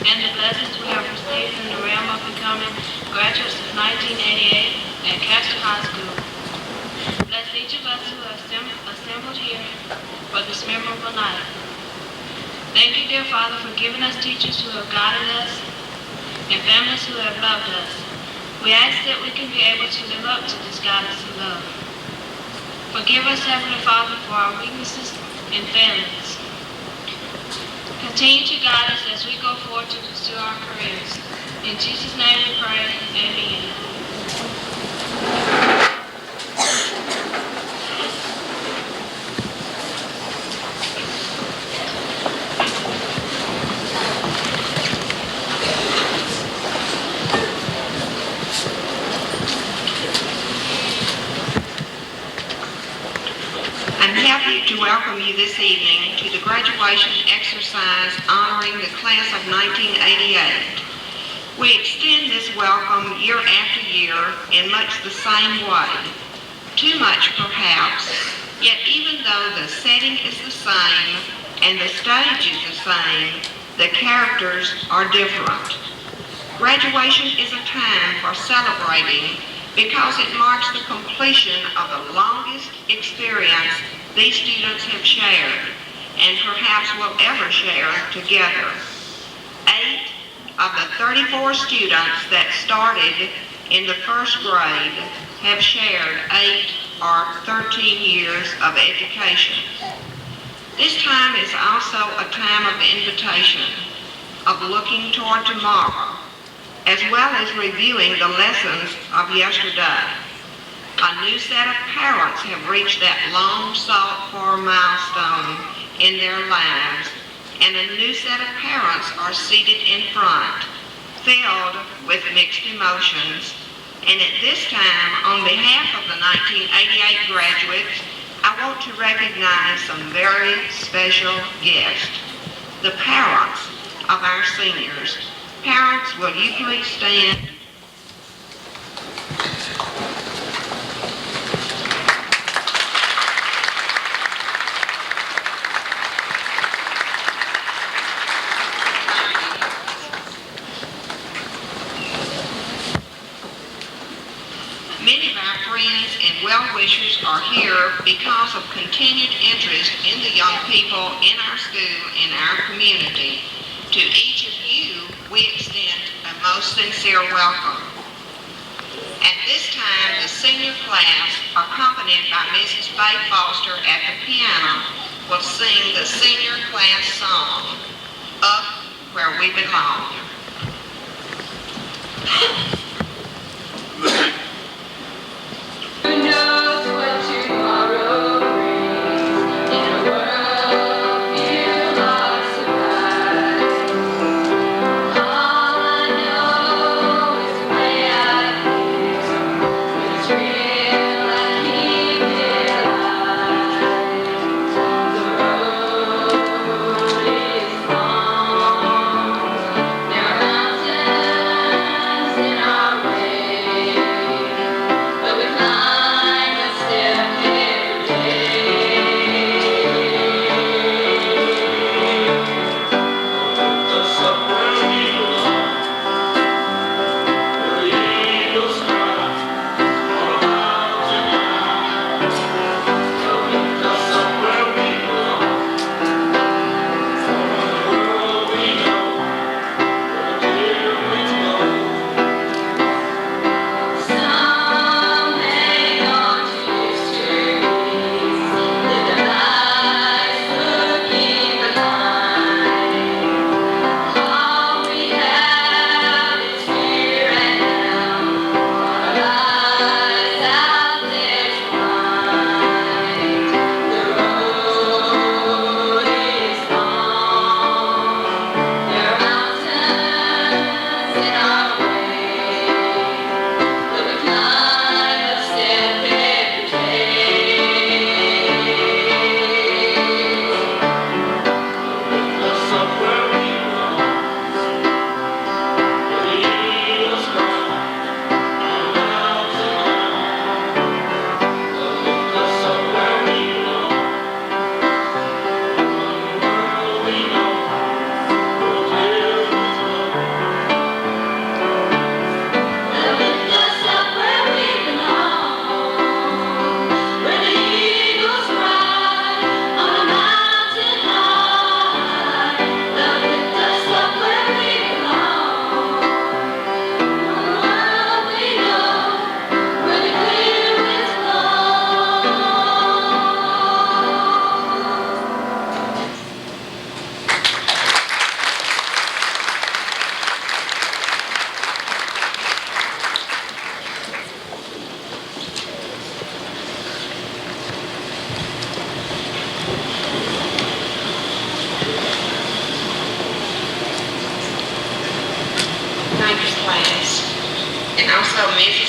and the blessings we have received in the realm of becoming graduates of 1988 at Castor High School. Bless each of us who have assembled here for this memorable night. Thank you, dear Father, for giving us teachers who have guided us and families who have loved us. We ask that we can be able to live up to this guidance and love. Forgive us, Heavenly Father, for our weaknesses and failings. Continue to guide us as we go forward to pursue our careers. In Jesus' name we pray, amen. To welcome you this evening to the graduation exercise honoring the class of 1988. We extend this welcome year after year in much the same way. Too much perhaps, yet even though the setting is the same and the stage is the same, the characters are different. Graduation is a time for celebrating because it marks the completion of the longest experience these students have shared, and perhaps will ever share together. 8 of the 34 students that started in the first grade have shared 8 or 13 years of education. This time is also a time of invitation, of looking toward tomorrow, as well as reviewing the lessons of yesterday. A new set of parents have reached that long sought for milestone in their lives, and a new set of parents are seated in front, filled with mixed emotions. And at this time, on behalf of the 1988 graduates, I want to recognize some very special guests, the parents of our seniors. Parents, will you please stand? Well-wishers are here because of continued interest in the young people in our school and our community. To each of you, we extend a most sincere welcome. At this time, the senior class, accompanied by Mrs. Faye Foster at the piano, will sing the senior class song, Up Where We Belong. Who knows what tomorrow brings in a world filled with surprise? All I know is the way I feel. When it's real, I keep it alive. The road is long. There are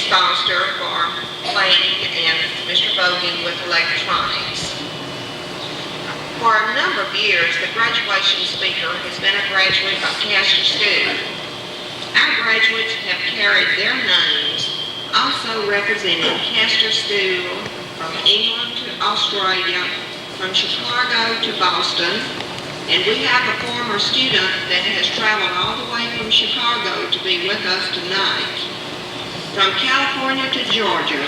Castor for planning, and Mr. Bogan with electronics. For a number of years, the graduation speaker has been a graduate of Castor School. Our graduates have carried their names, also representing Castor School from England to Australia, from Chicago to Boston, and we have a former student that has traveled all the way from Chicago to be with us tonight, from California to Georgia,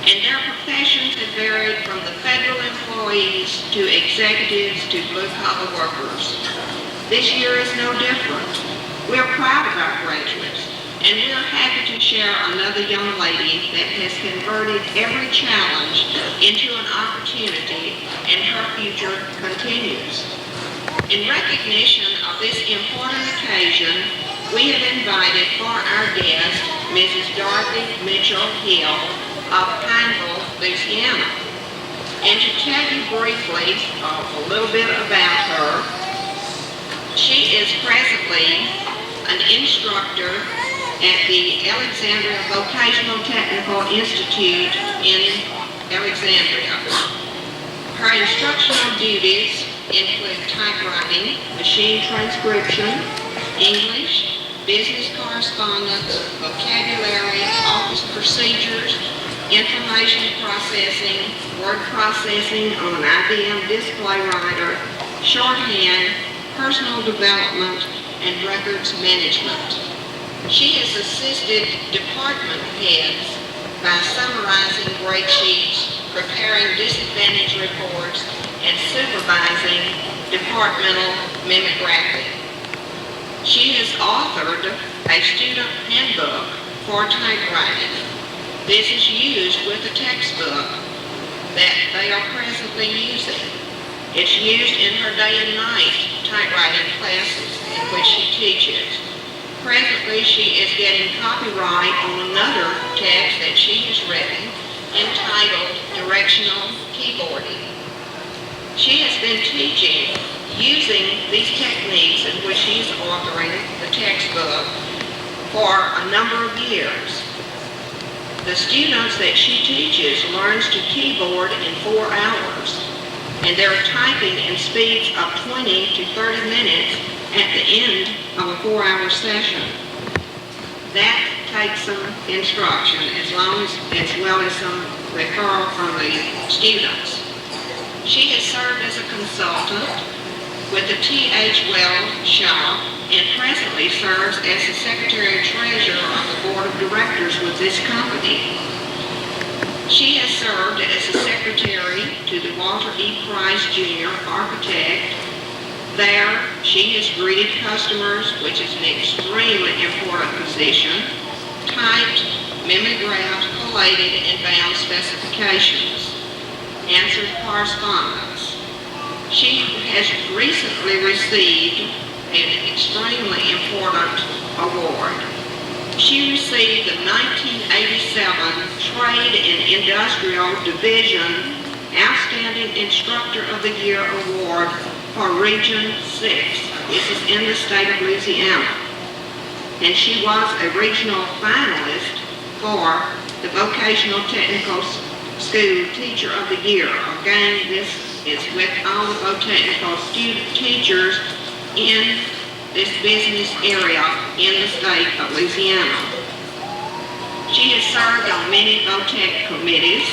and their professions have varied from the federal employees to executives to blue-collar workers. This year is no different. We're proud of our graduates, and we're happy to share another young lady that has converted every challenge into an opportunity, and her future continues. In recognition of this important occasion, we have invited for our guest, Mrs. Dorothy Mitchell Hill of Pineville, Louisiana. And to tell you briefly a little bit about her, she is presently an instructor at the Alexandria Vocational Technical Institute in Alexandria. Her instructional duties include typewriting, machine transcription, English, business correspondence, vocabulary, office procedures, information processing, word processing on an IBM display writer, shorthand, personal development, and records management. She has assisted department heads by summarizing grade sheets, preparing disadvantage reports, and supervising departmental mimeography. She has authored a student handbook for typewriting. This is used with a textbook that they are presently using. It's used in her day and night typewriting classes in which she teaches. Presently, she is getting copyright on another text that she has written entitled Directional Keyboarding. She has been teaching using these techniques in which she's authoring the textbook for a number of years. The students that she teaches learns to keyboard in 4 hours, and they're typing in speeds of 20 to 30 minutes at the end of a 4-hour session. That takes some instruction as well as some referral from the students. She has served as a consultant with the T.H. Wells Shop and presently serves as the Secretary-Treasurer of the Board of Directors with this company. She has served as the Secretary to the Walter E. Price Jr. Architect. There, she has greeted customers, which is an extremely important position, typed, mimeographed, collated, and bound specifications, answered correspondence. She has recently received an extremely important award. She received the 1987 Trade and Industrial Division Outstanding Instructor of the Year Award for Region 6. This is in the state of Louisiana. And she was a regional finalist for the Vocational Technical School Teacher of the Year. Again, this is with all the vocational teachers in this business area in the state of Louisiana. She has served on many VOTEC committees,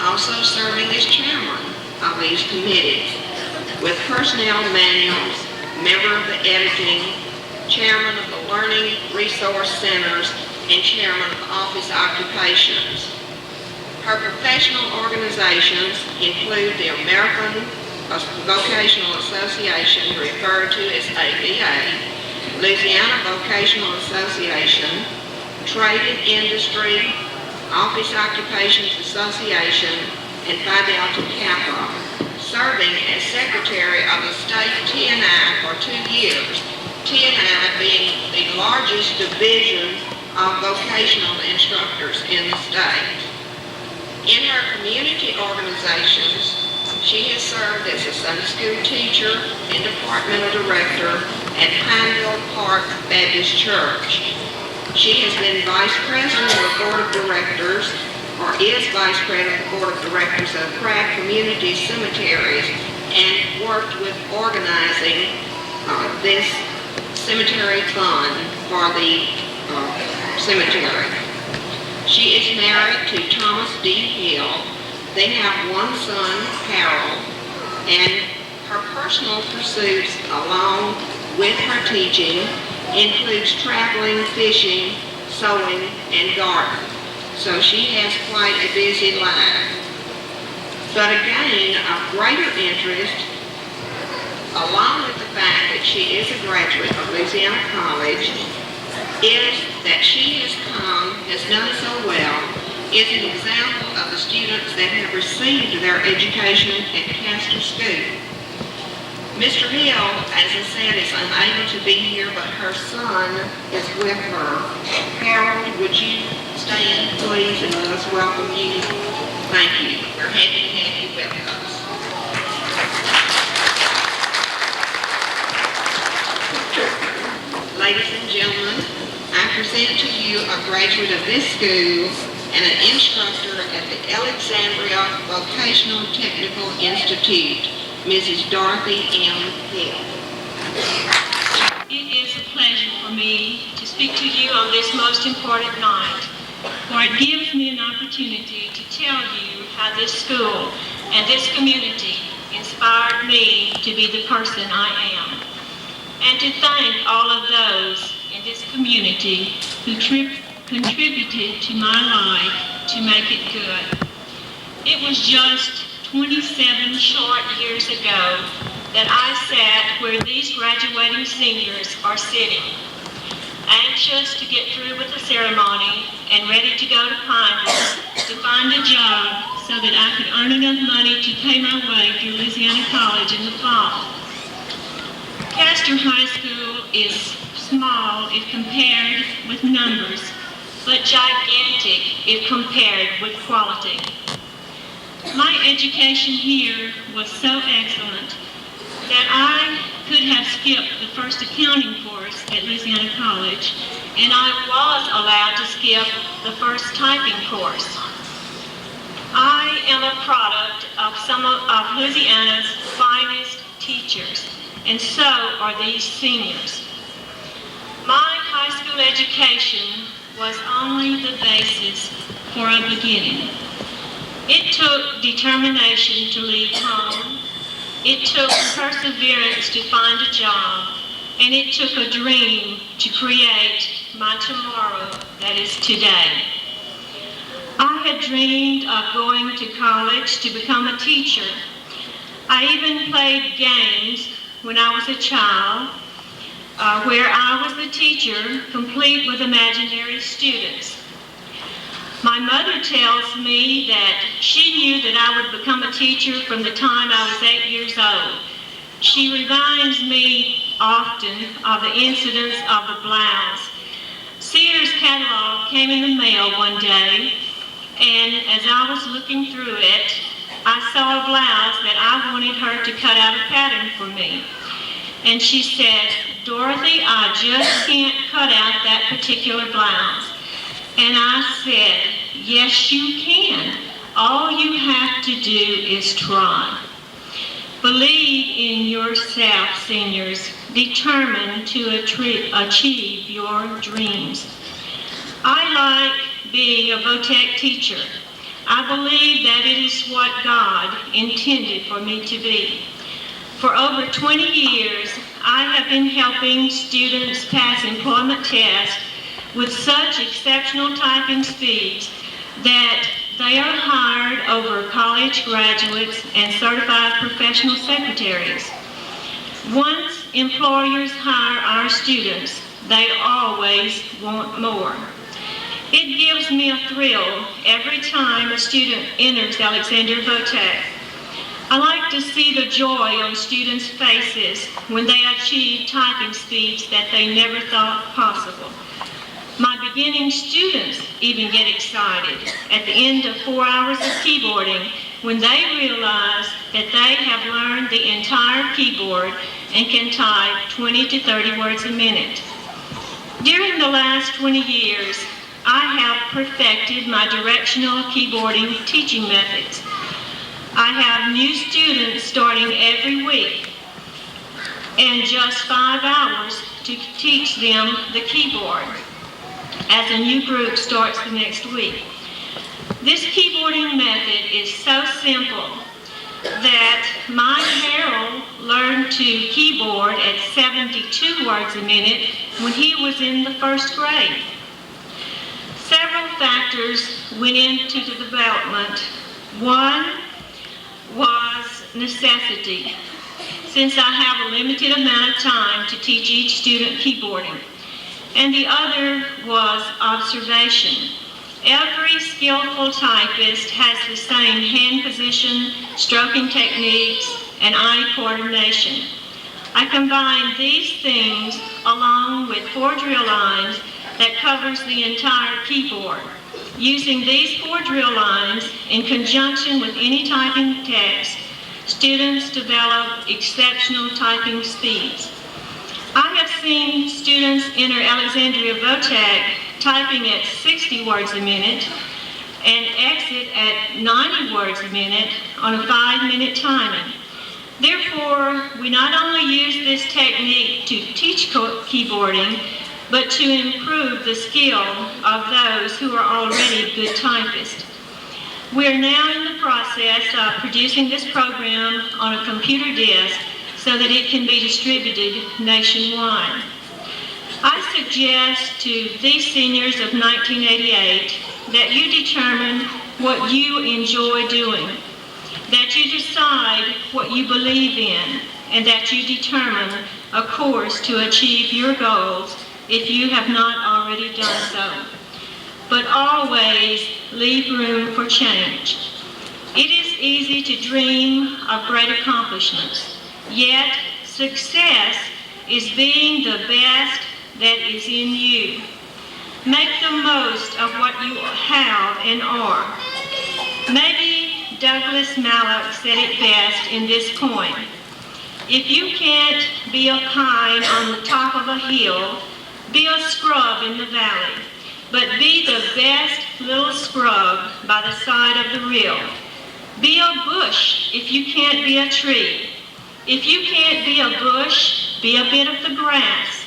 also serving as chairman of these committees, with personnel manuals, member of the editing, chairman of the Learning Resource Centers, and chairman of office occupations. Her professional organizations include the American Vocational Association, referred to as AVA, Louisiana Vocational Association, Trade and Industry, Office Occupations Association, and Phi Delta Kappa, serving as Secretary of the State TNI for 2 years, TNI being the largest division of vocational instructors in the state. In her community organizations, she has served as a Sunday school teacher and departmental director at Pineville Park Baptist Church. She has been Vice President of the Board of Directors, or is Vice President of the Board of Directors of Pratt Community Cemeteries, and worked with organizing this cemetery fund for the cemetery. She is married to Thomas D. Hill. They have one son, Harold, and her personal pursuits, along with her teaching, includes traveling, fishing, sewing, and gardening. So she has quite a busy life. But again, of greater interest, along with the fact that she is a graduate of Louisiana College, is that she has done so well, is an example of the students that have received their education at Castor School. Mr. Hill, as I said, is unable to be here, but her son is with her. Harold, would you stand, please, and let us welcome you? Thank you. We're happy to have you with us. Ladies and gentlemen, I present to you a graduate of this school and an instructor at the Alexandria Vocational Technical Institute, Mrs. Dorothy M. Hill. It is a pleasure for me to speak to you on this most important night, for it gives me an opportunity to tell you how this school and this community inspired me to be the person I am, and to thank all of those in this community who contributed to my life to make it good. It was just 27 short years ago that I sat where these graduating seniors are sitting, anxious to get through with the ceremony and ready to go to Pineville to find a job so that I could earn enough money to pay my way through Louisiana College in the fall. Castor High School is small if compared with numbers, but gigantic if compared with quality. My education here was so excellent that I could have skipped the first accounting course at Louisiana College, and I was allowed to skip the first typing course. I am a product of some of Louisiana's finest teachers, and so are these seniors. My high school education was only the basis for a beginning. It took determination to leave home. It took perseverance to find a job. And it took a dream to create my tomorrow that is today. I had dreamed of going to college to become a teacher. I even played games when I was a child, where I was the teacher, complete with imaginary students. My mother tells me that she knew that I would become a teacher from the time I was 8 years old. She reminds me often of the incidents of the blouse. Sears catalog came in the mail one day, and as I was looking through it, I saw a blouse that I wanted her to cut out a pattern for me. And she said, "Dorothy, I just can't cut out that particular blouse." And I said, "Yes, you can. All you have to do is try." Believe in yourself, seniors, determined to achieve your dreams. I like being a VOTEC teacher. I believe that it is what God intended for me to be. For over 20 years, I have been helping students pass employment tests with such exceptional typing speeds that they are hired over college graduates and certified professional secretaries. Once employers hire our students, they always want more. It gives me a thrill every time a student enters Alexandria VOTEC. I like to see the joy on students' faces when they achieve typing speeds that they never thought possible. My beginning students even get excited at the end of 4 hours of keyboarding when they realize that they have learned the entire keyboard and can type 20 to 30 words a minute. During the last 20 years, I have perfected my directional keyboarding teaching methods. I have new students starting every week and just 5 hours to teach them the keyboard as a new group starts the next week. This keyboarding method is so simple that my Harold learned to keyboard at 72 words a minute when he was in the first grade. Several factors went into the development. One was necessity, since I have a limited amount of time to teach each student keyboarding. And the other was observation. Every skillful typist has the same hand position, stroking techniques, and eye coordination. I combine these things along with 4 drill lines that covers the entire keyboard. Using these 4 drill lines in conjunction with any typing text, students develop exceptional typing speeds. I have seen students enter Alexandria VOTAC typing at 60 words a minute and exit at 90 words a minute on a 5-minute timing. Therefore, we not only use this technique to teach keyboarding, but to improve the skill of those who are already good typists. We are now in the process of producing this program on a computer disk so that it can be distributed nationwide. I suggest to these seniors of 1988 that you determine what you enjoy doing, that you decide what you believe in, and that you determine a course to achieve your goals if you have not already done so. But always leave room for change. It is easy to dream of great accomplishments, yet success is being the best that is in you. Make the most of what you have and are. Maybe Douglas Malloch said it best in this poem. If you can't be a pine on the top of a hill, be a scrub in the valley, but be the best little scrub by the side of the rill. Be a bush if you can't be a tree. If you can't be a bush, be a bit of the grass,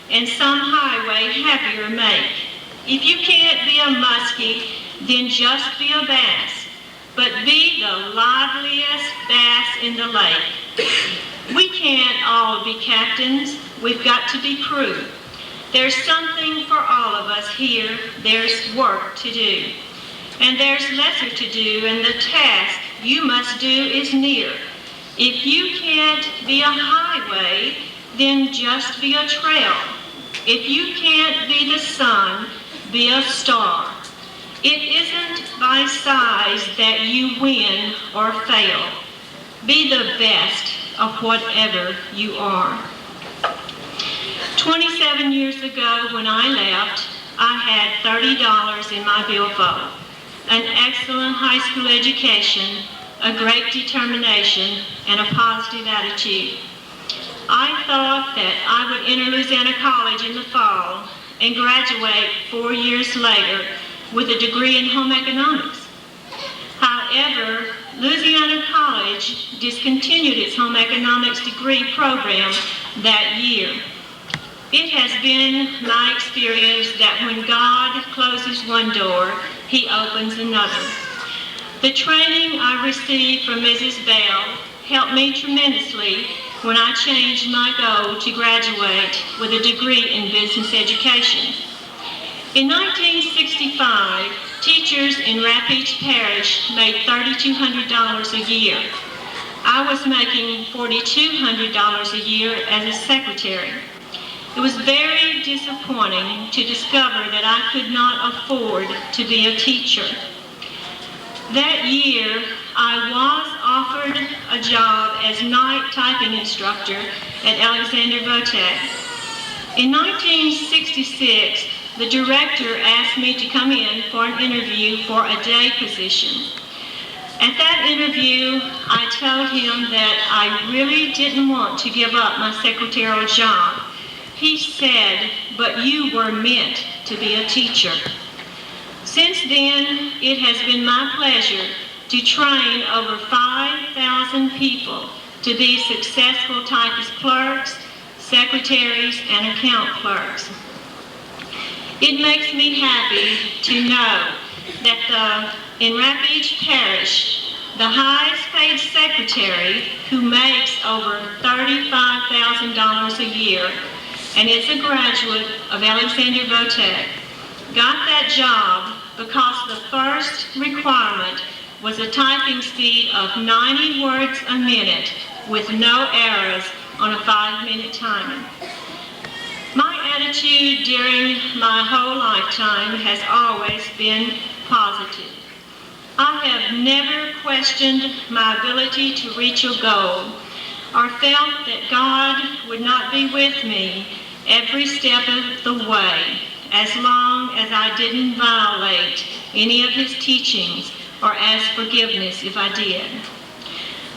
and some highway happier make. If you can't be a muskie, then just be a bass, but be the liveliest bass in the lake. We can't all be captains. We've got to be crew. There's something for all of us here. There's work to do, and there's lesser to do, and the task you must do is near. If you can't be a highway, then just be a trail. If you can't be the sun, be a star. It isn't by size that you win or fail. Be the best of whatever you are. 27 years ago when I left, I had $30 in my billfold, an excellent high school education, a great determination, and a positive attitude. I thought that I would enter Louisiana College in the fall and graduate 4 years later with a degree in home economics. However, Louisiana College discontinued its home economics degree program that year. It has been my experience that when God closes one door, He opens another. The training I received from Mrs. Bell helped me tremendously when I changed my goal to graduate with a degree in business education. In 1965, teachers in Rapides Parish made $3,200 a year. I was making $4,200 a year as a secretary. It was very disappointing to discover that I could not afford to be a teacher. That year, I was offered a job as night typing instructor at Alexander VOTAC. In 1966, the director asked me to come in for an interview for a day position. At that interview, I told him that I really didn't want to give up my secretarial job, He said, "But you were meant to be a teacher." Since then, it has been my pleasure to train over 5,000 people to be successful typist clerks, secretaries, and account clerks. It makes me happy to know that in Rapides Parish, the highest paid secretary, who makes over $35,000 a year and is a graduate of Alexander Votech, got that job because the first requirement was a typing speed of 90 words a minute with no errors on a 5-minute timer. My attitude during my whole lifetime has always been positive. I have never questioned my ability to reach a goal or felt that God would not be with me every step of the way, as long as I didn't violate any of his teachings or ask forgiveness if I did.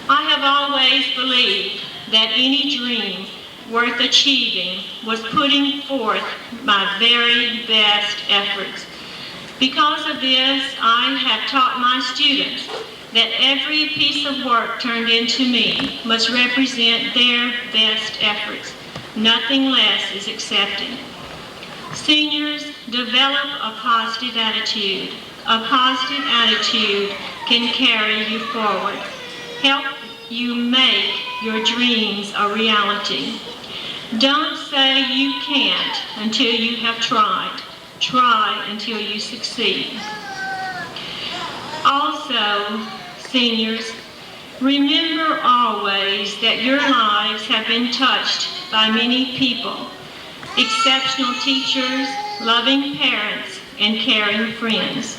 I have always believed that any dream worth achieving was putting forth my very best efforts. Because of this, I have taught my students that every piece of work turned into me must represent their best efforts. Nothing less is accepted. Seniors, develop a positive attitude. A positive attitude can carry you forward, help you make your dreams a reality. Don't say you can't until you have tried. Try until you succeed. Also, seniors, remember always that your lives have been touched by many people, exceptional teachers, loving parents, and caring friends.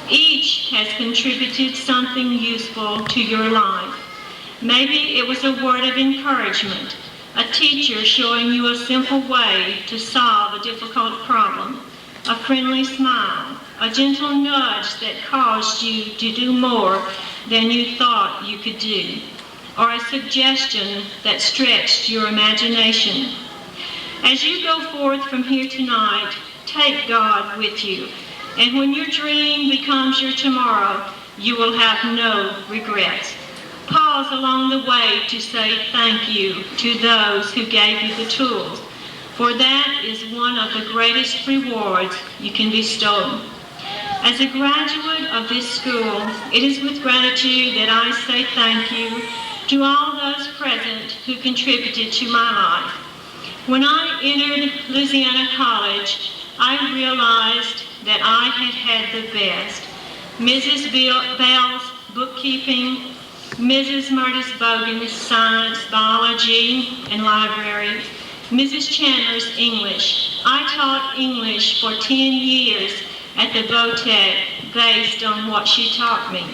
Each has contributed something useful to your life. Maybe it was a word of encouragement, a teacher showing you a simple way to solve a difficult problem, a friendly smile, a gentle nudge that caused you to do more than you thought you could do, or a suggestion that stretched your imagination. As you go forth from here tonight, take God with you, and when your dream becomes your tomorrow, you will have no regrets. Pause along the way to say thank you to those who gave you the tools, for that is one of the greatest rewards you can bestow. As a graduate of this school, it is with gratitude that I say thank you to all those present who contributed to my life. When I entered Louisiana College, I realized that I had had the best. Mrs. Bell's bookkeeping, Mrs. Murtis Bogan's science, biology, and library, Mrs. Chandler's English. I taught English for 10 years at the Votech based on what she taught me.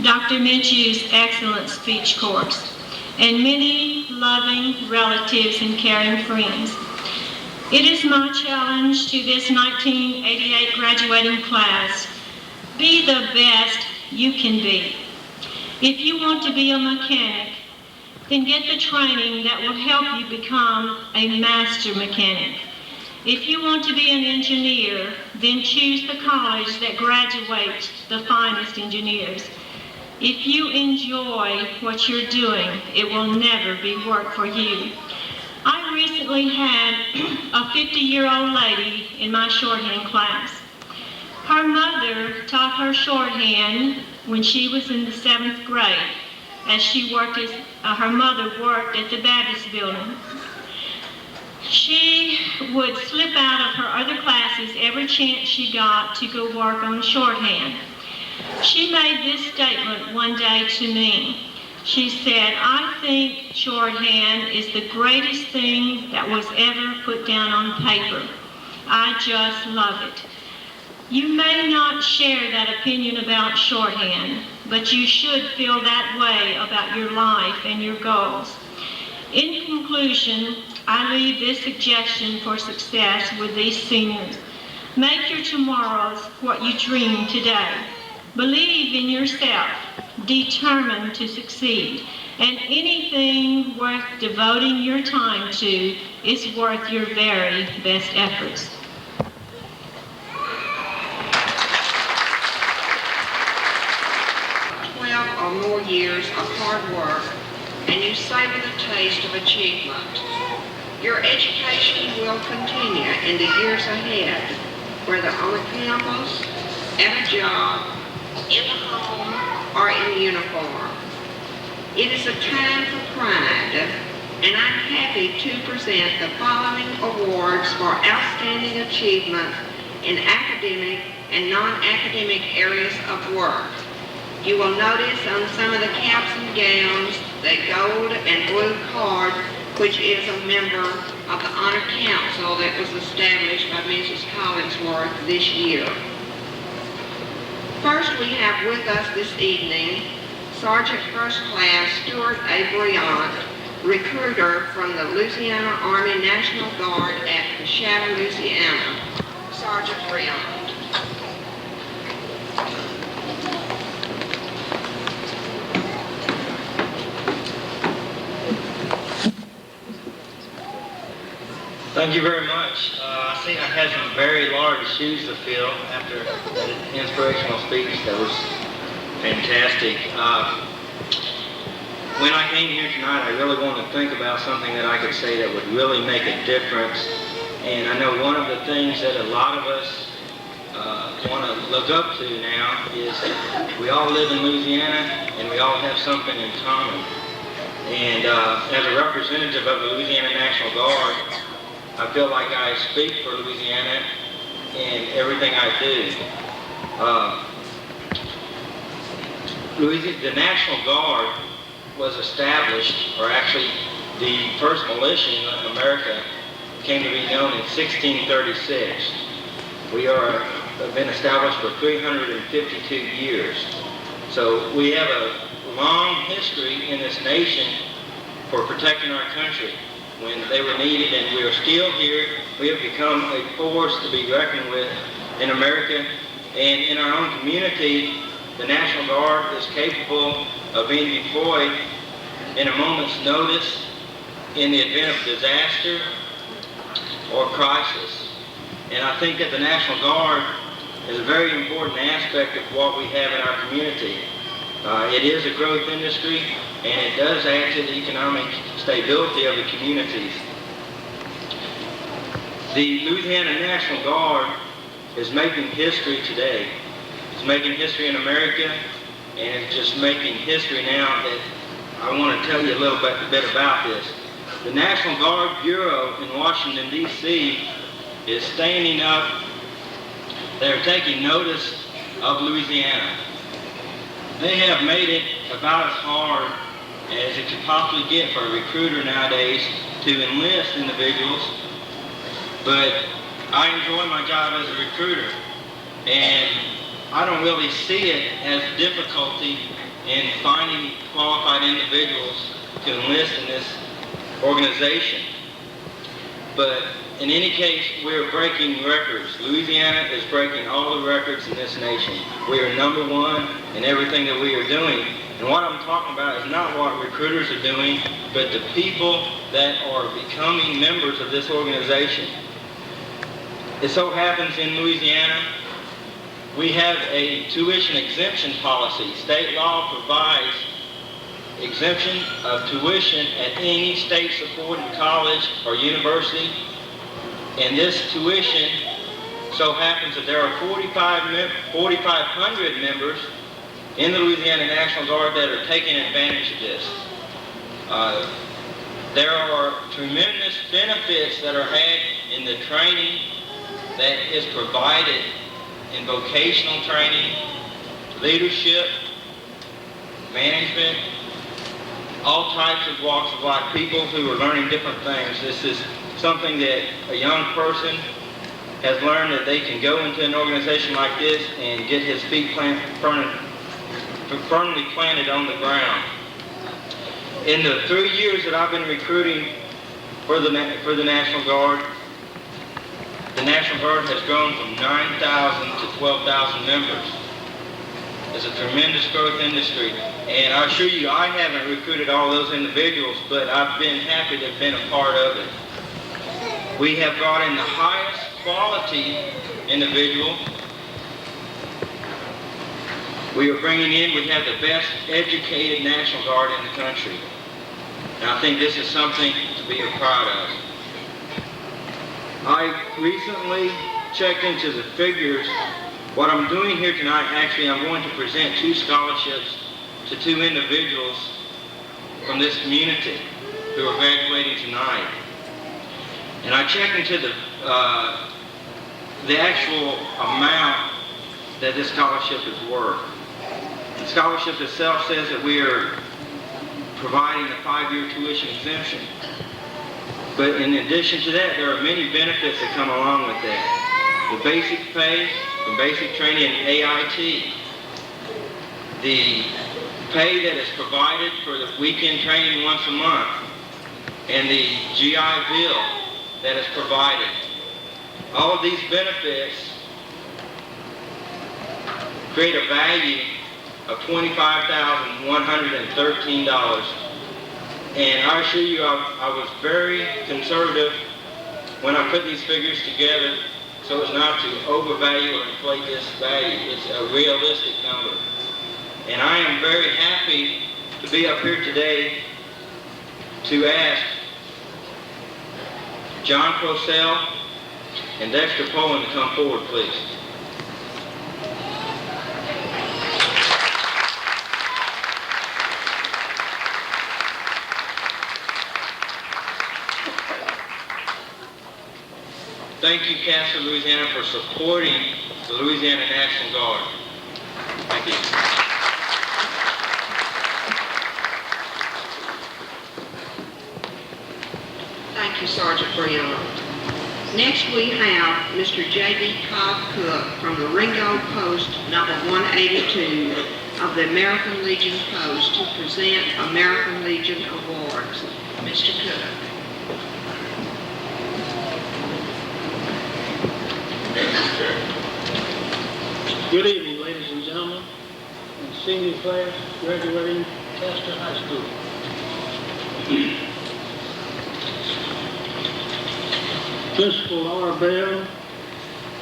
Dr. Minshew's excellent speech course, and many loving relatives and caring friends. It is my challenge to this 1988 graduating class: be the best you can be. If you want to be a mechanic, then get the training that will help you become a master mechanic. If you want to be an engineer, then choose the college that graduates the finest engineers. If you enjoy what you're doing, it will never be work for you. I recently had a 50-year-old lady in my shorthand class. Her mother taught her shorthand when she was in the 7th grade, as she worked as her mother worked at the Baptist building. She would slip out of her other classes every chance she got to go work on shorthand. She made this statement one day to me. She said, "I think shorthand is the greatest thing that was ever put down on paper. I just love it." You may not share that opinion about shorthand, but you should feel that way about your life and your goals. In conclusion, I leave this suggestion for success with these seniors. Make your tomorrows what you dream today. Believe in yourself, determined to succeed, And anything worth devoting your time to is worth your very best efforts. 12 or more years of hard work, and you savor the taste of achievement. Your education will continue in the years ahead, whether on a campus, at a job, in the home, or in uniform. It is a time for pride, and I'm happy to present the following awards for outstanding achievement in academic and non-academic areas of work. You will notice on some of the caps and gowns the gold and blue card, which is a member of the Honor Council that was established by Mrs. Collinsworth this year. First, we have with us this evening Sergeant First Class Stuart A. Briant, recruiter from the Louisiana Army National Guard at Coshada, Louisiana. Sergeant Briant. Thank you very much. I see I had some very large shoes to fill after that inspirational speech. That was fantastic. When I came here tonight, I really wanted to think about something that I could say that would really make a difference. And I know one of the things that a lot of us want to look up to now is we all live in Louisiana and we all have something in common. And as a representative of the Louisiana National Guard, I feel like I speak for Louisiana in everything I do. The National Guard was established, or actually the first militia in America came to be known in 1636. We have been established for 352 years. So we have a long history in this nation for protecting our country when they were needed, and we are still here. We have become a force to be reckoned with in America, and in our own community, the National Guard is capable of being deployed in a moment's notice in the event of disaster or crisis. And I think that the National Guard is a very important aspect of what we have in our community. It is a growth industry, and it does add to the economic stability of the communities. The Louisiana National Guard is making history today. It's making history in America, and it's just making history now that I want to tell you a little bit about this. The National Guard Bureau in Washington, D.C. is standing up. They're taking notice of Louisiana. They have made it about as hard as it could possibly get for a recruiter nowadays to enlist individuals, but I enjoy my job as a recruiter, and I don't really see it as difficulty in finding qualified individuals to enlist in this organization. But in any case, we're breaking records. Louisiana is breaking all the records in this nation. We are number one in everything that we are doing. And what I'm talking about is not what recruiters are doing, but the people that are becoming members of this organization. It so happens in Louisiana, we have a tuition exemption policy. State law provides exemption of tuition at any state-supported college or university. And this tuition so happens that there are 4,500 members in the Louisiana National Guard that are taking advantage of this. There are tremendous benefits that are had in the training that is provided in vocational training, leadership, management, all types of walks of life, people who are learning different things. This is something that a young person has learned, that they can go into an organization like this and get his feet firmly planted on the ground. In the 3 years that I've been recruiting for the National Guard, the National Guard has grown from 9,000 to 12,000 members. It's a tremendous growth industry. And I assure you, I haven't recruited all those individuals, but I've been happy to have been a part of it. We have brought in the highest quality individual. We have the best educated National Guard in the country. And I think this is something to be proud of. I recently checked into the figures. What I'm doing here tonight, actually, I'm going to present 2 scholarships to 2 individuals from this community who are graduating tonight. And I checked into the actual amount that this scholarship is worth. The scholarship itself says that we are providing a 5-year tuition exemption. But in addition to that, there are many benefits that come along with that. The basic pay, the basic training in AIT, the pay that is provided for the weekend training once a month, and the GI Bill that is provided. All of these benefits create a value of $25,113. And I assure you, I was very conservative when I put these figures together so as not to overvalue or inflate this value. It's a realistic number. And I am very happy to be up here today to ask John Crosell and Dexter Poland to come forward, please. Thank you, Castor, Louisiana, for supporting the Louisiana National Guard. Thank you. Thank you, Sergeant Breon. Next we have Mr. J.D. Cobb Cook from the Ringo Post number 182 of the American Legion Post to present American Legion Awards. Mr. Cook. Good evening, ladies and gentlemen, and senior class graduating Castor High School. Principal R. Bell,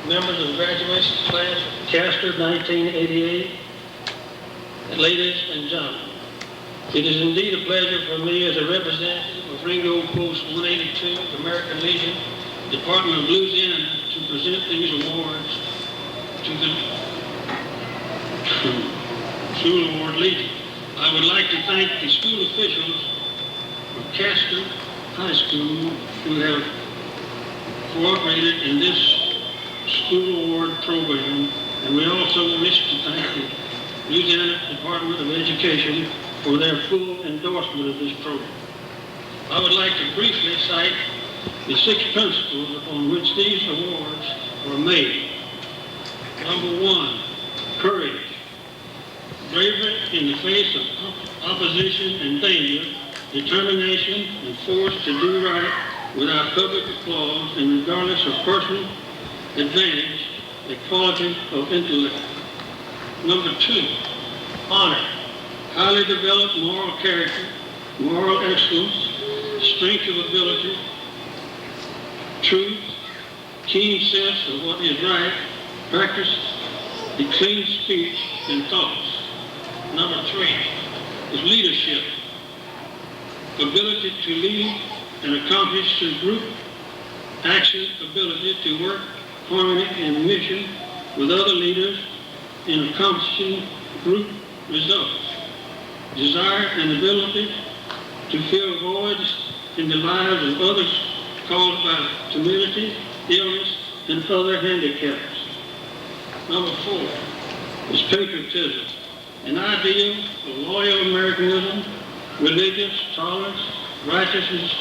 members of the graduation class of Castor 1988, and ladies and gentlemen, it is indeed a pleasure for me as a representative of Ringo Post 182 of American Legion, Department of Louisiana, to present these awards to the School Award Legion. I would like to thank the school officials of Castor High School who have cooperated in this school award program, and we also wish to thank the Louisiana Department of Education for their full endorsement of this program. I would like to briefly cite the 6 principles upon which these awards were made. Number 1, courage. Bravery in the face of opposition and danger, determination and force to do right without public applause and regardless of personal advantage, equality of intellect. Number 2, honor. Highly developed moral character, moral excellence, strength of ability, truth, keen sense of what is right, practice the clean speech and thoughts. Number 3 is leadership. Ability to lead and accomplish through group action, ability to work harmony and mission with other leaders in accomplishing group results. Desire and ability to fill voids in the lives of others caused by timidity, illness, and other handicaps. Number 4 is patriotism, an ideal of loyal Americanism, religious tolerance, righteousness,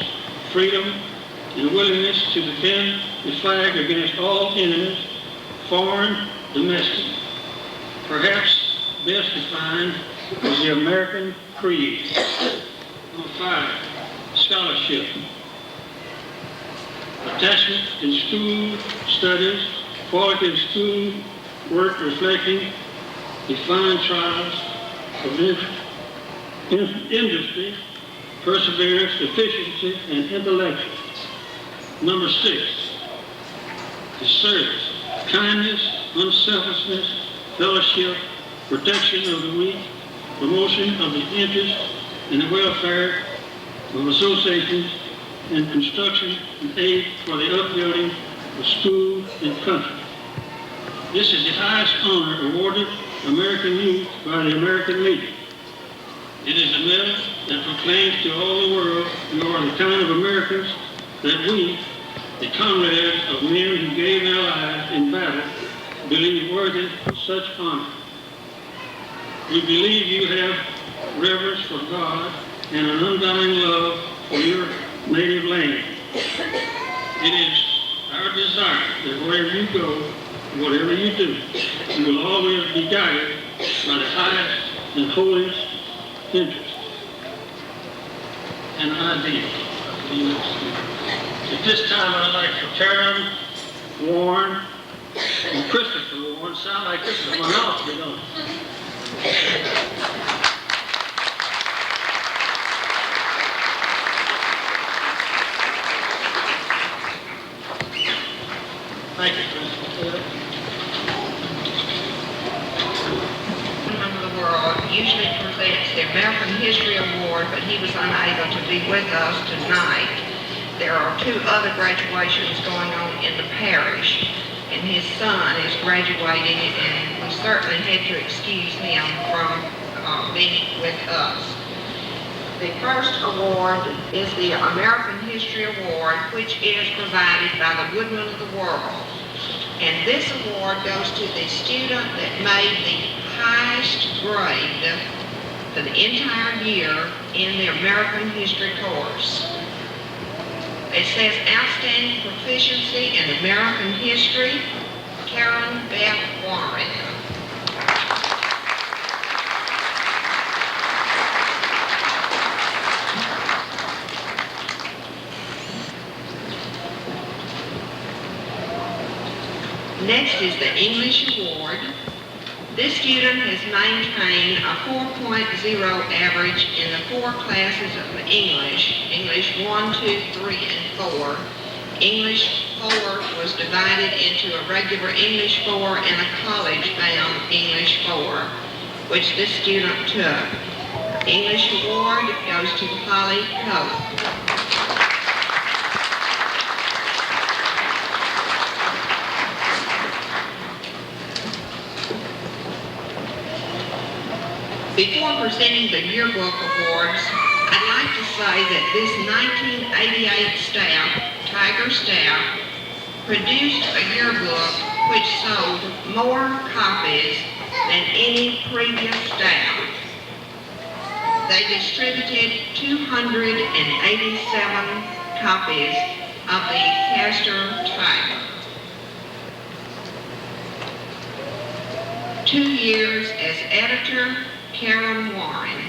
freedom, and willingness to defend the flag against all enemies, foreign, domestic. Perhaps best defined as the American creed. Number 5, scholarship. Attachment in school studies, quality of school work reflecting defined trials of industry, perseverance, efficiency, and intellectual. Number 6 is service, kindness, unselfishness, fellowship, protection of the weak, promotion of the interest and the welfare of associations, and construction and aid for the upbuilding of schools and country. This is the highest honor awarded American youth by the American Legion. It is a medal that proclaims to all the world you are the kind of Americans that we, the comrades of men who gave their lives in battle, believe worthy of such honor. We believe you have reverence for God and an undying love for your native land. It is our desire that wherever you go, whatever you do, you will always be guided by the highest and holiest interest and ideal. At this time, I'd like for Karen, Warren, and Christopher Warren. Sound like Christopher Monopoly, don't it? Thank you, Christopher. Of the world usually presents the American History Award, but he was unable to be with us tonight. There are 2 other graduations going on in the parish, and his son is graduating, and we certainly had to excuse him from being with us. The first award is the American History Award, which is provided by the Woodman of the World. And this award goes to the student that made the highest grade for the entire year in the American History course. It says Outstanding Proficiency in American History, Karen Beth Warren. Next is the English Award. This student has maintained a 4.0 average in the 4 classes of English, English 1, 2, 3, and 4. English 4 was divided into a regular English 4 and a college-bound English 4, which this student took. English Award goes to Holly Cope. Before presenting the yearbook awards, I'd like to say that this 1988 staff, Tiger staff, produced a yearbook which sold more copies than any previous staff. They distributed 287 copies of the Castor Tiger. 2 years as editor, Karen Warren.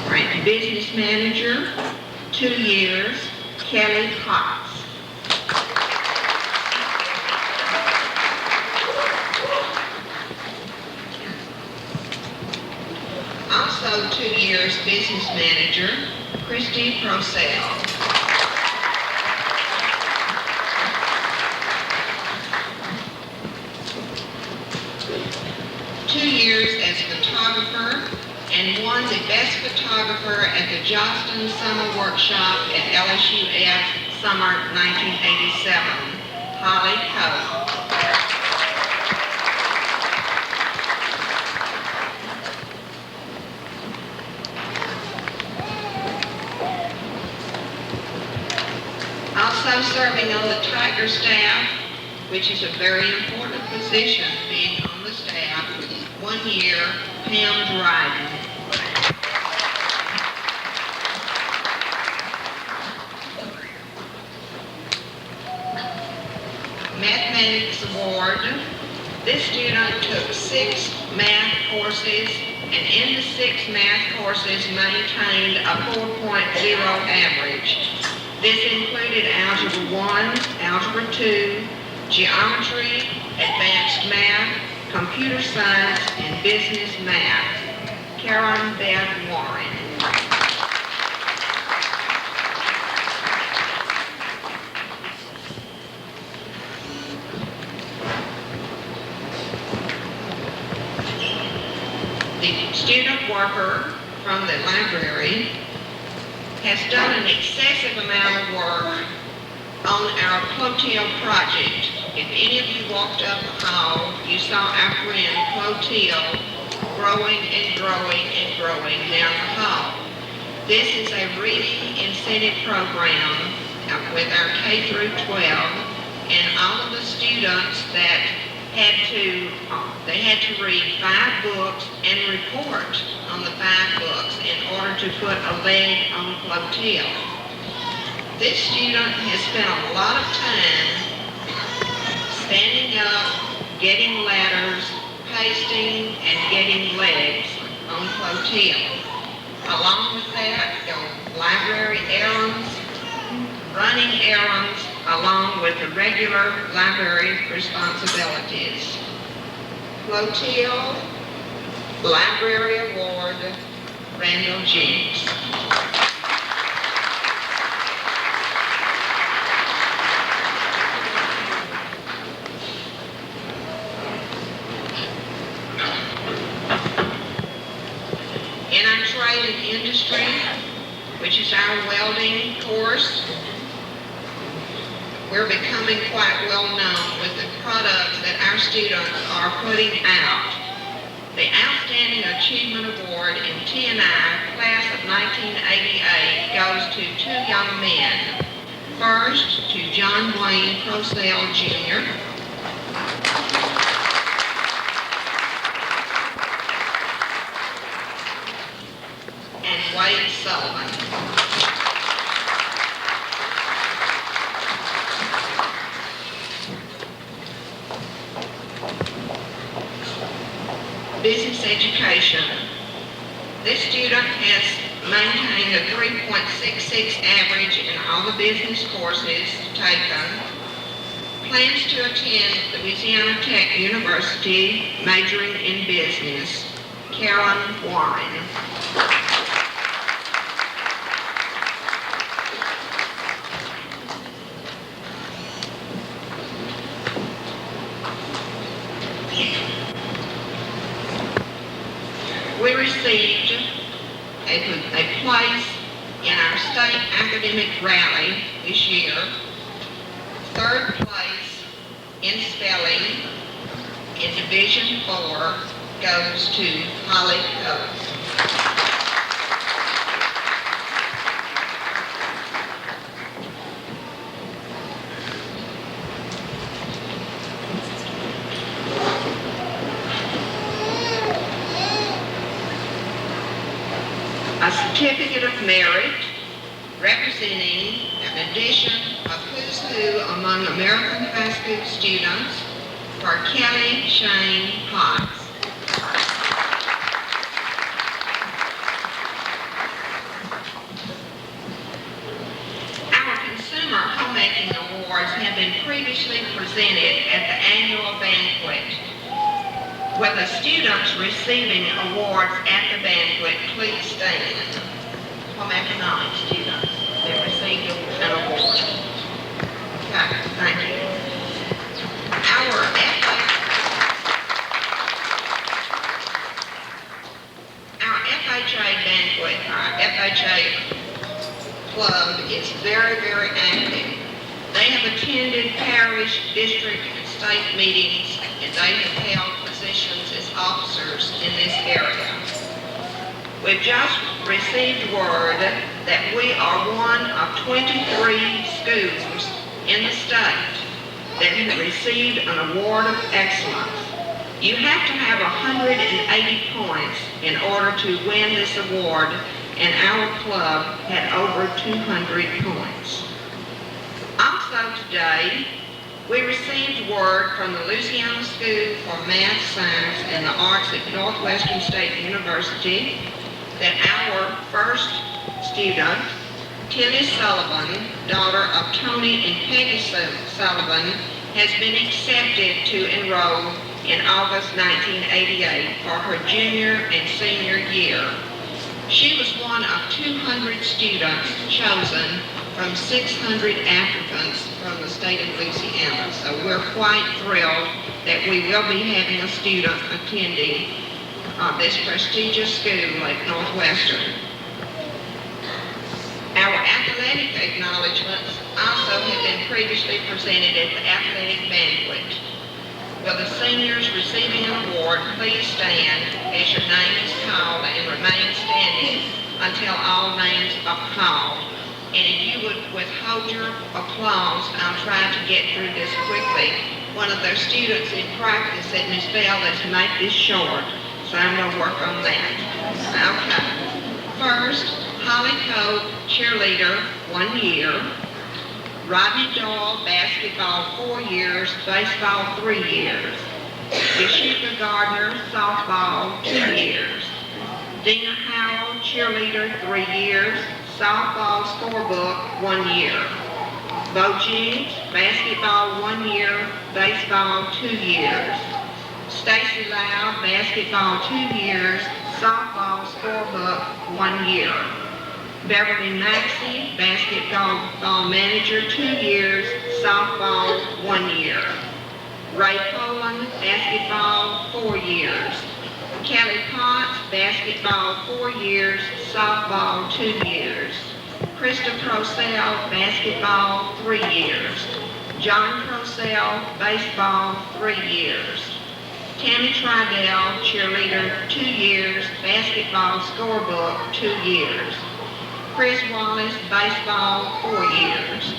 Right, business manager, 2 years, Kelly Cox. Also 2 years business manager, Christy Procell. Two years as photographer and won the best photographer at the Johnston Summer Workshop at LSUF Summer 1987, Holly Coe. Also serving on the Tiger staff, which is a very important position, being on the staff, 1 year, Pam Dryden. Mathematics Award. This student took 6 math courses and in the 6 math courses maintained a 4.0 average. This included Algebra 1, Algebra 2, Geometry, Advanced Math, Computer Science, and Business Math. Karen Beth Warren. The student worker from the library has done an excessive amount of work on our Clotilde project. If any of you walked up the hall, you saw our friend Clotilde growing and growing and growing down the hall. This is a reading incentive program with our K through 12, and all of the students that had to read 5 books and report on the 5 books in order to put a leg on Clotilde. This student has spent a lot of time standing up, getting ladders, pasting, and getting legs on Clotilde. Along with that, go library errands, running errands, along with the regular library responsibilities. Clotilde Library Award, Randall Jennings. In our trade and industry, which is our welding course, we're becoming quite well known with the products that our students are putting out. The Outstanding Achievement Award in T&I, class of 1988, goes to 2 young men. First, to John Wayne Prosell, Jr., and Wade Sullivan. Business education. This student has maintained a 3.66 average in all the business courses taken. Plans to attend Louisiana Tech University, majoring in business. Karen Warren. We received a place in our state academic rally this year, 3rd place in spelling in Division 4 goes to Holly Coates. A certificate of merit representing an edition of Who's Who among American high school students for Kelly Shane Potts. Our Consumer Homemaking Awards have been previously presented at the annual banquet. With the students receiving awards at the banquet, please stand. Home economics students that received an award. Okay, thank you. Our FHA banquet, our FHA club is very, very active. They have attended parish, district, and state meetings, and they have held positions as officers in this area. We've just received word that we are one of 23 schools in the state that have received an award of excellence. You have to have 180 points in order to win this award, and our club had over 200 points. Also today, We received word from the Louisiana School for Math, Science, and the Arts at Northwestern State University that our first student, Tilly Sullivan, daughter of Tony and Peggy Sullivan, has been accepted to enroll in August 1988 for her junior and senior year. She was one of 200 students chosen from 600 applicants from the state of Louisiana. So we're quite thrilled that we will be having a student attending this prestigious school at Northwestern. Our athletic acknowledgments also have been previously presented at the athletic banquet. Will the seniors receiving an award please stand as your name is called and remain standing until all names are called. And if you would withhold your applause, I'll try to get through this quickly. One of their students in practice said, Ms. Bell, let's make this short. So I'm going to work on that. Okay. First, Holly Cope, cheerleader, 1 year. Rodney Doyle, basketball, 4 years, baseball, 3 years. Yashika Gardner, softball, 2 years. Dina Howell, cheerleader, 3 years, softball scorebook, 1 year. Bo Jennings, basketball, 1 year, baseball, 2 years. Stacy Loud, basketball, 2 years, softball scorebook, 1 year. Beverly Maxey, basketball manager, 2 years, softball, 1 year. Ray Poland, basketball, 4 years. Kelly Potts, basketball, 4 years, softball, 2 years. Krista Procell, basketball, 3 years. John Procell, baseball, 3 years. Tammy Tridell, cheerleader, 2 years, basketball scorebook, 2 years. Chris Wallace, baseball, 4 years.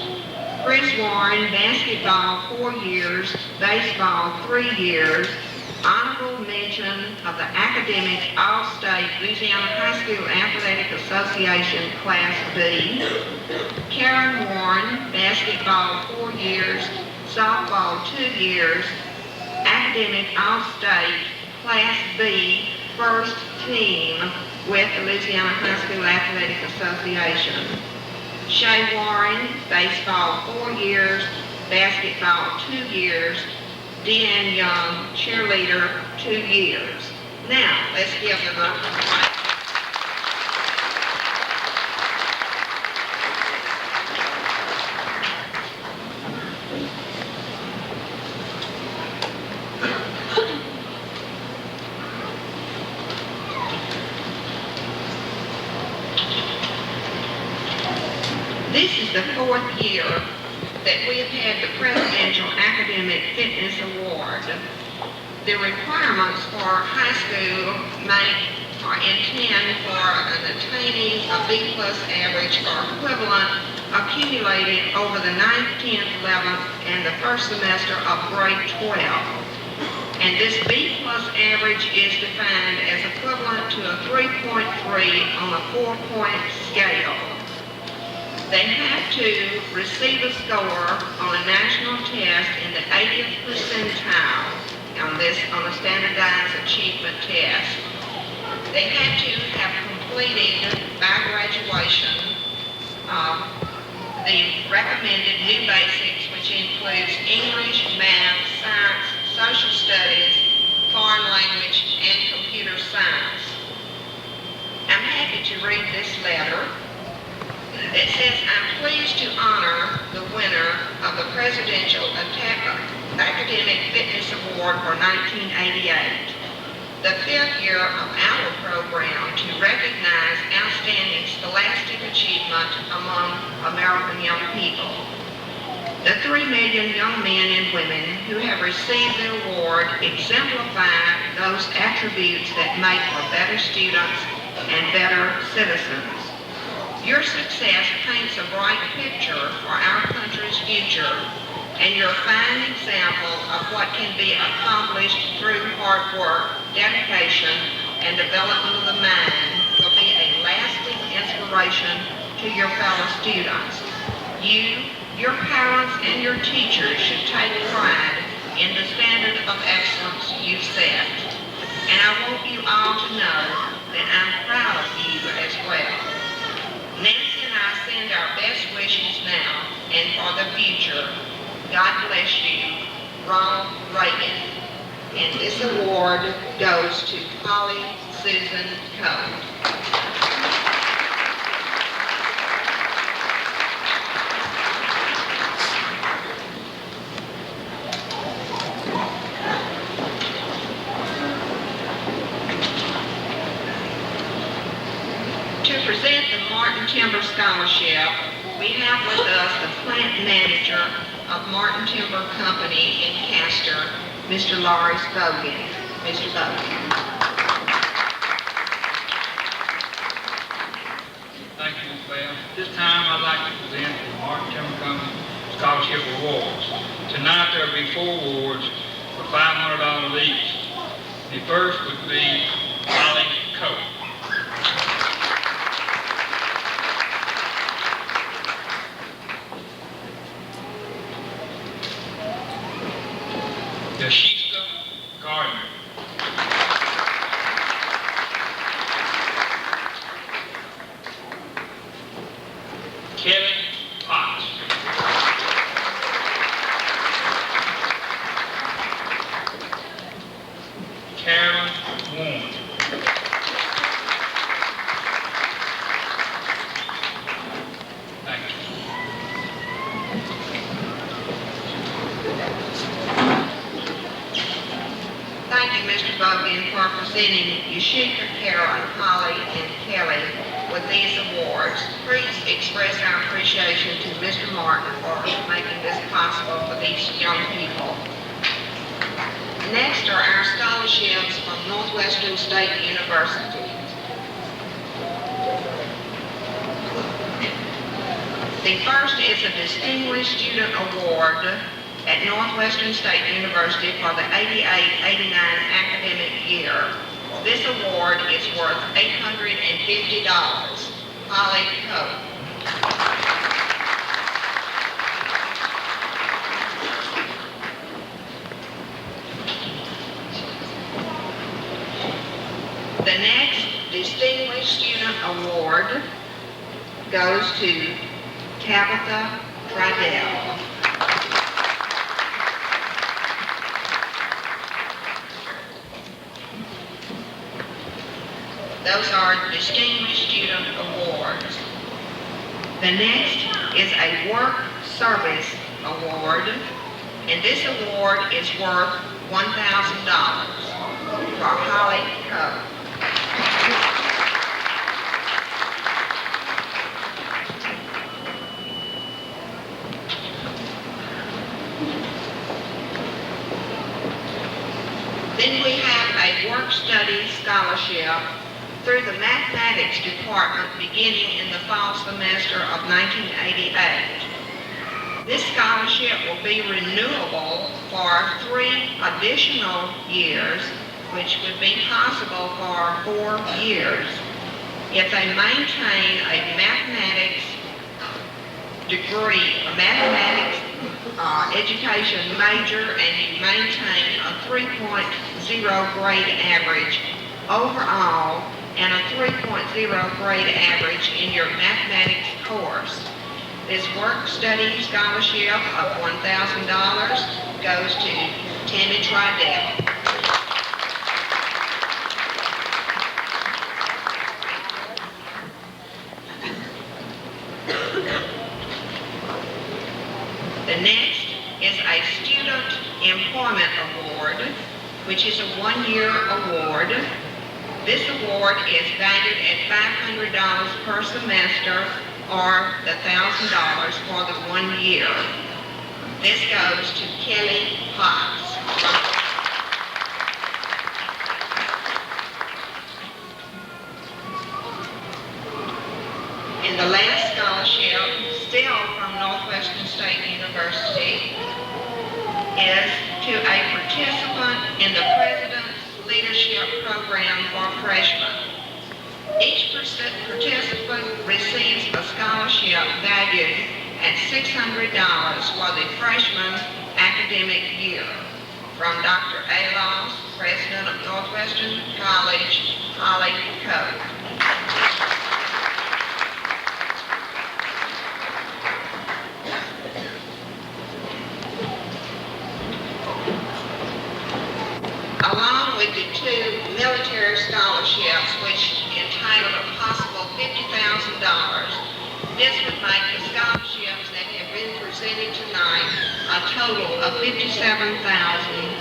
Chris Warren, basketball, 4 years, baseball, 3 years. Honorable mention of the Academic All-State Louisiana High School Athletic Association Class B. Karen Warren, basketball, 4 years, softball, 2 years. Academic All-State Class B, first team with the Louisiana High School Athletic Association. Shay Warren, baseball, 4 years, basketball, 2 years. Deanne Young, cheerleader, 2 years. Now, let's give them a mic. This is the 4th year that we have had the Presidential Academic Fitness Award. The requirements for high school intend for an attainee of B+ average or equivalent accumulated over the 9th, 10th, 11th, and the first semester of grade 12. And this B+ average is defined as equivalent to a 3.3 on a 4-point scale. They have to receive a score on a national test in the 80th percentile on a standardized achievement test. They have to have completed by graduation the recommended new basics, which includes English, math, science, social studies, foreign language, and computer science. I'm happy to read this letter. It says, I'm pleased to honor the winner of the Presidential Academic Fitness Award for 1988, the 5th year of our program to recognize outstanding scholastic achievement among American young people. The 3 million young men and women who have received the award exemplify those attributes that make for better students and better citizens. Your success paints a bright picture for our country's future, and you're a fine example of what can be accomplished through hard work, dedication, and development of the mind will be a lasting inspiration to your fellow students. You Your parents and your teachers should take pride in the standard of excellence you've set. And I want you all to know that I'm proud of you as well. Nancy and I send our best wishes now and for the future. God bless you, Ronald Reagan. And this award goes to Holly Susan Coe. To present the Martin Timber Scholarship, we have with us the plant manager of Martin Timber Company in Castor, Mr. Lawrence Bogan. Mr. Bogan. Thank you, Ms. Bell. This time I'd like to present the Martin Timber Company Scholarship Awards. Tonight there will be 4 awards for $500 each. The first would be Holly Coe. Yashika Gardner. Kelly Potts. Carolyn Warren. Thank you. Thank you, Mr. Bogan, for presenting Yashika, Carolyn, Holly, and Kelly with these awards. Please express our appreciation to Mr. Martin for making this possible for these young people. Next are our scholarships from Northwestern State University. The first is a Distinguished Student Award at Northwestern State University for the 88-89 academic year. This award is worth $850. Holly Coe. The next Distinguished Student Award goes to Tabitha Tridell. Those are Distinguished Student Awards. The next is a Work Service Award, and this award is worth $1,000 for Holly Coe. Then we have a Work Study Scholarship through the Mathematics Department beginning in the fall semester of 1988. This scholarship will be renewable for 3 additional years, which would be possible for 4 years if they maintain a mathematics degree, a mathematics education major, and you maintain a 3.0 grade average overall and a 3.0 grade average in your mathematics course. This work study scholarship of $1,000 goes to Tammy Tridell. The next is a Student Employment Award, which is a 1-year award. This award is valued at $500 per semester or the $1,000 for the 1 year. This goes to Kelly Potts. And the last scholarship, still from Northwestern State University, is to a participant in the President's Leadership Program for Freshmen. Each participant receives a scholarship valued at $600 for the freshman academic year. From Dr. A. Laws, President of Northwestern College, Holly Coe. Along with the two military scholarships, which entitled a possible $50,000, this would make the scholarships that have been presented tonight a total of $57,300.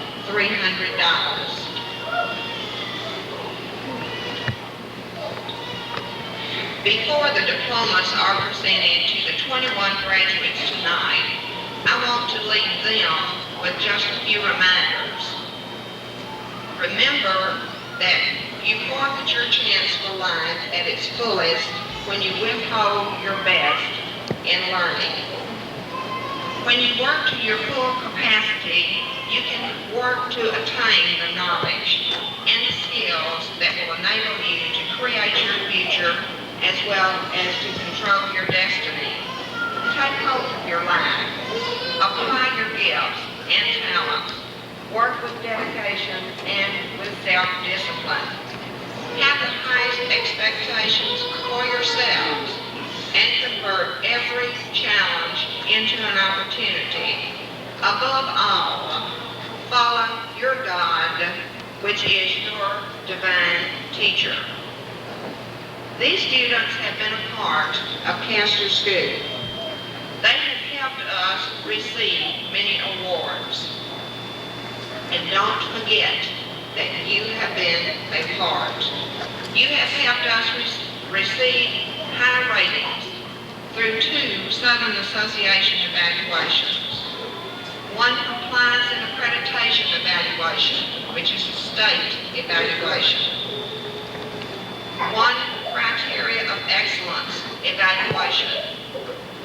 Before the diplomas are presented to the 21 graduates tonight, I want to leave them with just a few reminders. Remember that you forfeit your chance for life at its fullest when you withhold your best in learning. When you work to your full capacity, you can work to attain the knowledge and the skills that will enable you to create your future as well as to control your destiny. Take hold of your life, apply your gifts and talents, work with dedication and with self-discipline. Have the highest expectations for yourselves and convert every challenge into an opportunity. Above all, follow your God, which is your divine teacher. These students have been a part of Castor School. They have helped us receive many awards. And don't forget that you have been a part. You have helped us receive high ratings through 2 Southern Association evaluations. 1 compliance and accreditation evaluation, which is a state evaluation. 1 criteria of excellence evaluation,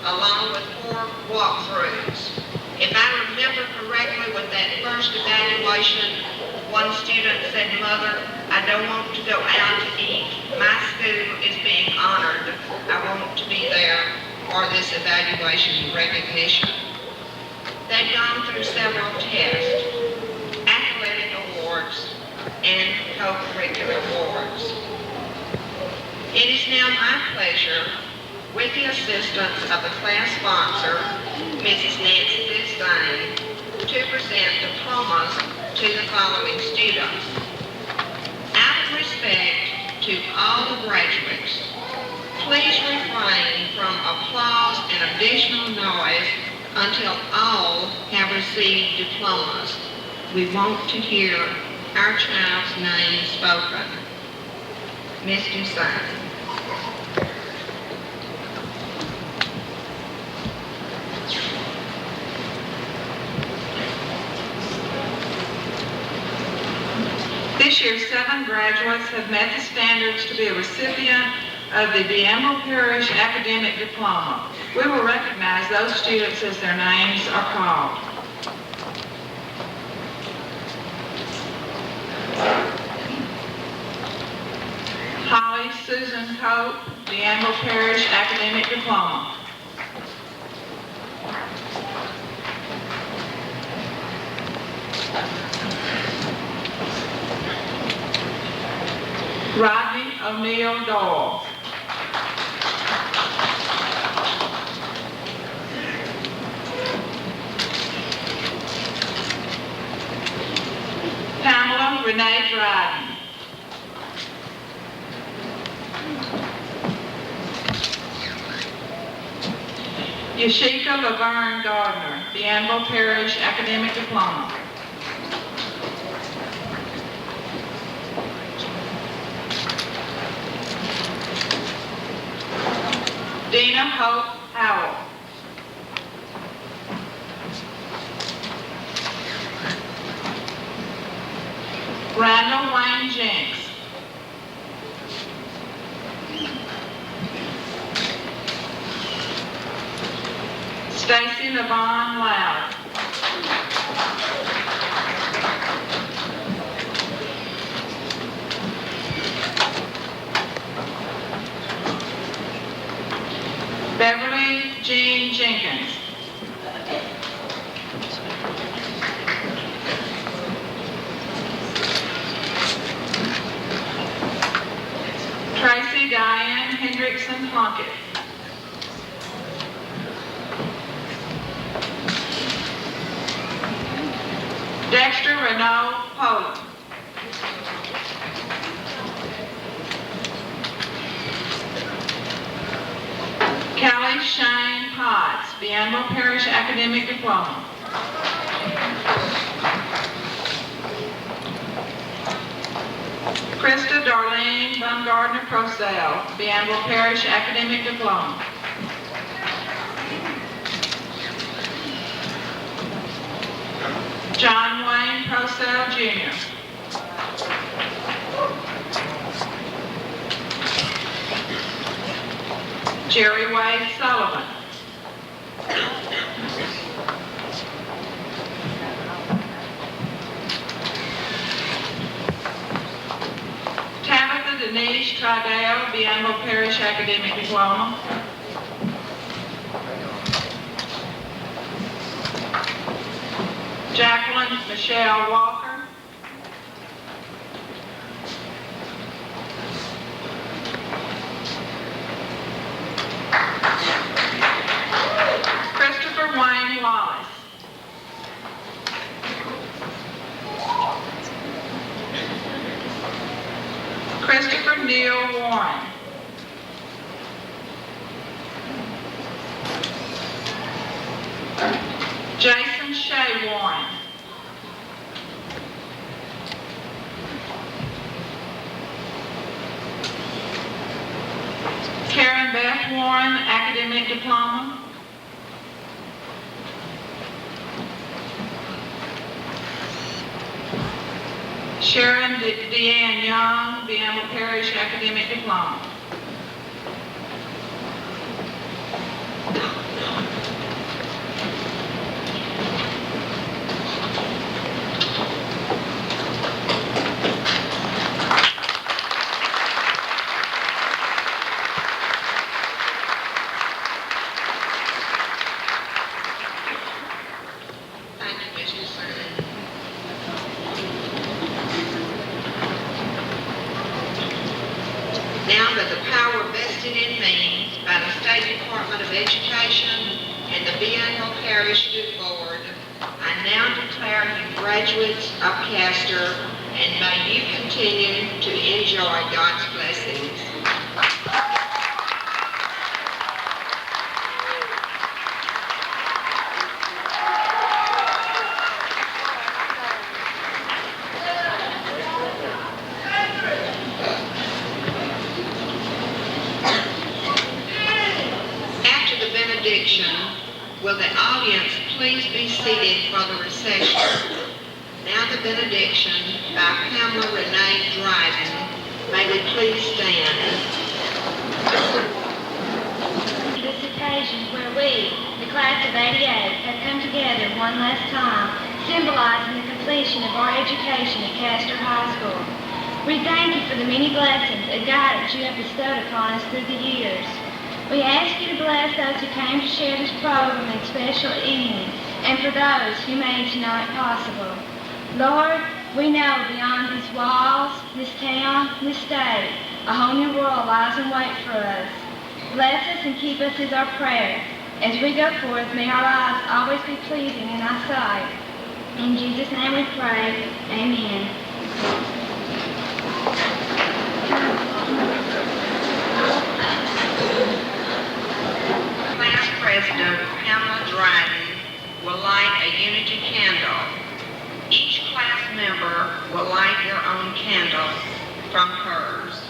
along with 4 walkthroughs. If I remember correctly with that first evaluation, one student said, "Mother, I don't want to go out to eat. My school is being honored. I want to be there for this evaluation recognition." They've gone through several tests, athletic awards, and co-curricular awards. It is now my pleasure, with the assistance of the class sponsor, Mrs. Nancy Bisbane, to present diplomas to the following students. Out of respect to all the graduates, please refrain from applause and additional noise until all have received diplomas. We want to hear our child's name spoken. Ms. Dusane. This year, 7 graduates have met the standards to be a recipient of the DeAmble Parish Academic Diploma. We will recognize those students as their names are called. Holly Susan Cope, DeAmble Parish Academic Diploma. Rodney O'Neill Doyle. Pamela Renee Dryden. Yashika Laverne Gardner, DeAnville Parish Academic Diploma. Dina Hope Howell. Randall Wayne Jenks. Stacy Levon Loud. Beverly Jean Jenkins. Hendrickson Plunkett. Dexter Renault Poland. Kelly Shane Potts, Bienville Parish Academic Diploma. Krista Darlene Bumgardner Prosell, Bienville Parish Academic Diploma. John Wayne Prosell Jr. Jerry Wade Sullivan. Tabitha Denise Tridale, Bienville Parish Academic Diploma. Jacqueline Michelle Walker. Christopher Wayne Wallace. Christopher Neal Warren. Jason Shea Warren. Karen Beth Warren, Academic Diploma. Sharon Deanne Young, Bienville Parish Academic Diploma. Thank you, Mr. Sermon. Now that the power vested in me by the State Department of Education and the Bienville Parish School Board, I now declare you graduates of Castor, and may you continue to enjoy God's blessings. After the benediction, will the audience please be seated for the recession? Now the benediction by Pamela Renee Dryden. May we please stand. This occasion where we, the class of '88, have come together one last time, symbolizing the completion of our education at Castor High School. We thank you for the many blessings and guidance you have bestowed upon us through the years. We ask you to bless those who came to share this program and special evening, and for those who made tonight possible. Lord, we know beyond these walls, this town, this state, a whole new world lies in wait for us. Bless us and keep us is our prayer. As we go forth, may our lives always be pleasing in thy sight. In Jesus' name we pray, amen. Class President Pamela Dryden will light a unity candle. Each class member will light their own candle from hers.